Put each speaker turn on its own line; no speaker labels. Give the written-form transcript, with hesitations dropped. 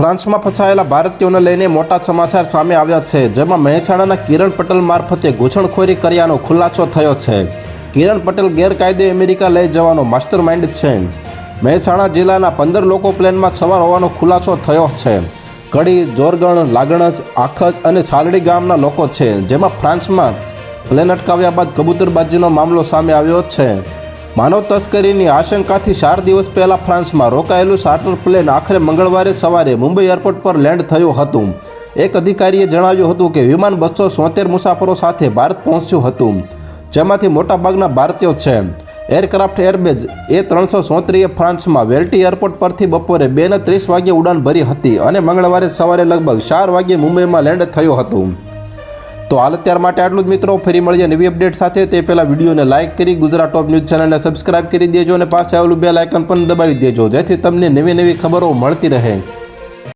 ફ્રાન્સમાં ફસાયેલા ભારતીયોને લઈને મોટા સમાચાર સામે આવ્યા છે, જેમાં મહેસાણાના કિરણ પટેલ મારફતે ઘૂસણખોરી કર્યાનો ખુલાસો થયો છે. કિરણ પટેલ ગેરકાયદે અમેરિકા લઈ જવાનો માસ્ટર માઇન્ડ છે. મહેસાણા જિલ્લાના 15 લોકો પ્લેનમાં સવાર હોવાનો ખુલાસો થયો છે. કડી, જોરગણ, લાગણજ, આખજ અને છાલડી ગામના લોકો છે, જેમાં ફ્રાન્સમાં પ્લેન અટકાવ્યા બાદ કબૂતરબાજીનો મામલો સામે આવ્યો છે. માનવ તસ્કરીની આશંકાથી 4 દિવસ પહેલા ફ્રાન્સમાં રોકાયેલું ચાર્ટર પ્લેન આખરે મંગળવારે સવારે મુંબઈ એરપોર્ટ પર લેન્ડ થયું હતું. એક અધિકારીએ જણાવ્યું હતું કે વિમાન 273 મુસાફરો સાથે ભારત પહોંચ્યું હતું, જેમાંથી મોટાભાગના ભારતીયો છે. એરક્રાફ્ટ એરબેઝ A334 ફ્રાન્સમાં વેલ્ટી એરપોર્ટ પરથી બપોરે 2:30 વાગ્યે ઉડાન ભરી હતી અને મંગળવારે સવારે લગભગ 4 વાગ્યે મુંબઈમાં લેન્ડ થયું હતું. તો હાલ અત્યાર માટે આટલું જ મિત્રો. ફરી મળીએ નવી અપડેટ સાથે. તે પહેલાં વિડીયોને લાઇક કરી ગુજરાત ટોપ ન્યૂઝ ચેનલને સબસ્ક્રાઇબ કરી દેજો અને પાછળ આવેલું બેલ આઇકન પણ દબાવી દેજો, જેથી તમને નવી ખબરો મળતી રહે.